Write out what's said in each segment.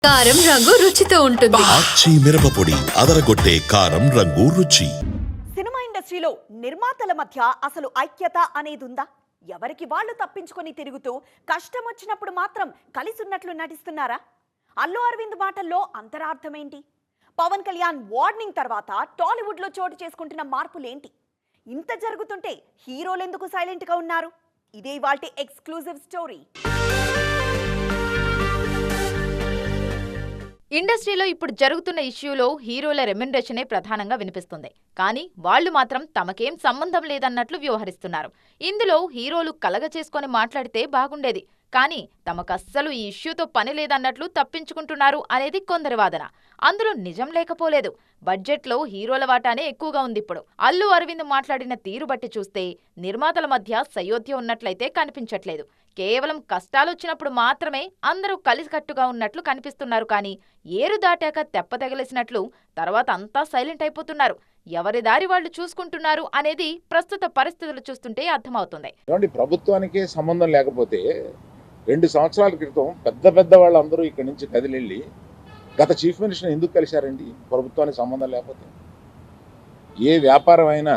కారం రంగు రుచితో ఉంటుంది. ఆచి మిరపపొడి అదరగొట్టే కారం రంగు రుచి. సినిమా ఇండస్ట్రీలో నిర్మాతల మధ్య అసలు ఐక్యత అనేది ఉందా? ఎవరికి వాళ్ళు తప్పించుకొని తిరుగుతూ కష్టం వచ్చినప్పుడు మాత్రం కలిసి ఉన్నట్లు నటిస్తున్నారా? అల్లు అరవింద్ మాటల్లో అంతరార్థమేంటి? పవన్ కళ్యాణ్ వార్నింగ్ తర్వాత టాలీవుడ్ లో చోటు చేసుకుంటున్న మార్పులేంటి? ఇంత జరుగుతుంటే హీరోలు ఎందుకు సైలెంట్ గా ఉన్నారు? ఇదే ఇవాల్టి ఎక్స్క్లూజివ్ స్టోరీ. ఇండస్ట్రీలో ఇప్పుడు జరుగుతున్న ఇష్యూలో హీరోల రెమ్యునరేషనే ప్రధానంగా వినిపిస్తుంది. కానీ వాళ్లు మాత్రం తమకేం సంబంధం లేదన్నట్లు వ్యవహరిస్తున్నారు. ఇందులో హీరోలు కలగ చేసుకొని మాట్లాడితే బాగుండేది, కానీ తమకస్సలు ఈ ఇష్యూతో పని లేదన్నట్లు తప్పించుకుంటున్నారు అనేది కొందరి వాదన. అందులో నిజం లేకపోలేదు. బడ్జెట్లో హీరోల వాటానే ఎక్కువగా ఉంది. ఇప్పుడు అల్లు అరవింద్ మాట్లాడిన తీరు బట్టి చూస్తే నిర్మాతల మధ్య సయోధ్య ఉన్నట్లయితే కనిపించట్లేదు. కేవలం కష్టాలొచ్చినప్పుడు మాత్రమే అందరూ కలిసికట్టుగా ఉన్నట్లు కనిపిస్తున్నారు. కానీ ఏరు దాటాక తెప్పతగిలేసినట్లు తర్వాత అంతా సైలెంట్ అయిపోతున్నారు. ఎవరి దారి వాళ్ళు చూసుకుంటున్నారు అనేది ప్రస్తుత పరిస్థితులు చూస్తుంటే అర్థమవుతుంది. ప్రభుత్వానికి సంబంధం లేకపోతే 2 సంవత్సరాల క్రితం పెద్ద వాళ్ళందరూ ఇక్కడి నుంచి కదిలిళ్ళి గత చీఫ్ మినిస్టర్ ఎందుకు కలిశారండి? ప్రభుత్వానికి సంబంధం లేకపోతే. ఏ వ్యాపారం అయినా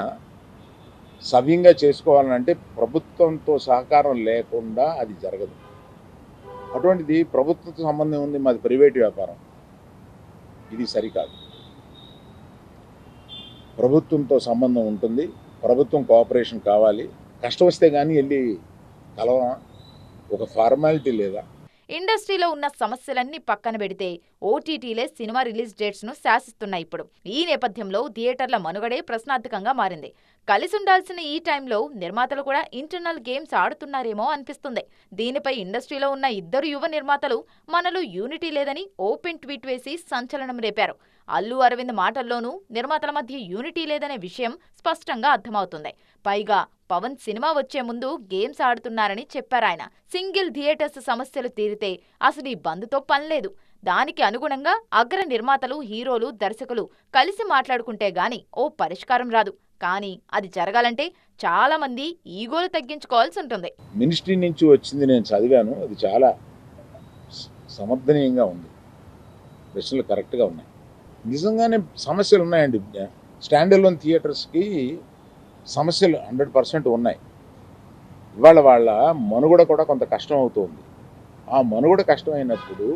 సవ్యంగా చేసుకోవాలంటే ప్రభుత్వంతో సహకారం లేకుండా అది జరగదు. అటువంటిది ప్రభుత్వంతో సంబంధం ఉంది, మాది ప్రైవేట్ వ్యాపారం, ఇది సరికాదు. ప్రభుత్వంతో సంబంధం ఉంటుంది, ప్రభుత్వం కోఆపరేషన్ కావాలి. కష్టం వస్తే కానీ వెళ్ళి కలవా, ఒక ఫార్మాలిటీ లేదా? ఇండస్ట్రీలో ఉన్న సమస్యలన్నీ పక్కన పెడితే ఓటీటీలే సినిమా రిలీజ్ డేట్స్ ను శాసిస్తున్నాయి. ఇప్పుడు ఈ నేపథ్యంలో థియేటర్ల మనుగడే ప్రశ్నార్థకంగా మారింది. కలిసుండాల్సిన ఈ టైంలో నిర్మాతలు కూడా ఇంటర్నల్ గేమ్స్ ఆడుతున్నారేమో అనిపిస్తుంది. దీనిపై ఇండస్ట్రీలో ఉన్న 2 యువ నిర్మాతలు మనలో యూనిటీ లేదని ఓపెన్ ట్వీట్ వేసి సంచలనం రేపారు. అల్లు అరవింద్ మాటల్లోనూ నిర్మాతల మధ్య యూనిటీ లేదనే విషయం స్పష్టంగా అర్థమవుతుంది. పైగా పవన్ సినిమా వచ్చే ముందు గేమ్స్ ఆడుతున్నారని చెప్పారాయన. సింగిల్ థియేటర్స్ సమస్యలు తీరితే అసలు ఈ బంద్తో పనిలేదు. దానికి అనుగుణంగా అగ్ర నిర్మాతలు, హీరోలు, దర్శకులు కలిసి మాట్లాడుకుంటే గాని ఓ పరిష్కారం రాదు. కానీ అది జరగాలంటే చాలా మంది ఈగోలు తగ్గించుకోవాల్సి ఉంటుంది. మినిస్ట్రీ నుంచి వచ్చింది నేను చదివాను, అది చాలా సమర్థనీయంగా ఉంది. ప్రశ్నలు కరెక్ట్గా ఉన్నాయి. నిజంగానే సమస్యలు ఉన్నాయండి. స్టాండ్ అలోన్ థియేటర్స్కి సమస్యలు 100% ఉన్నాయి. ఇవాళ వాళ్ళ మనుగడ కూడా కొంత కష్టం అవుతుంది. ఆ మనుగడ కష్టమైనప్పుడు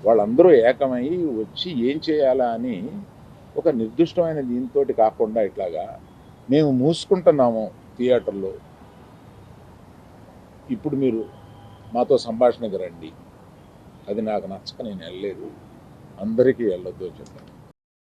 వాళ్ళందరూ ఏకమై వచ్చి ఏం చేయాలా అని ఒక నిర్దిష్టమైన దీంతో కాకుండా ఇట్లాగా మేము మూసుకుంటున్నాము థియేటర్లో, ఇప్పుడు మీరు మాతో సంభాషణకు రండి, అది నాకు నచ్చక నేను వెళ్ళలేదు, అందరికీ వెళ్ళొద్దు అని చెప్పాను.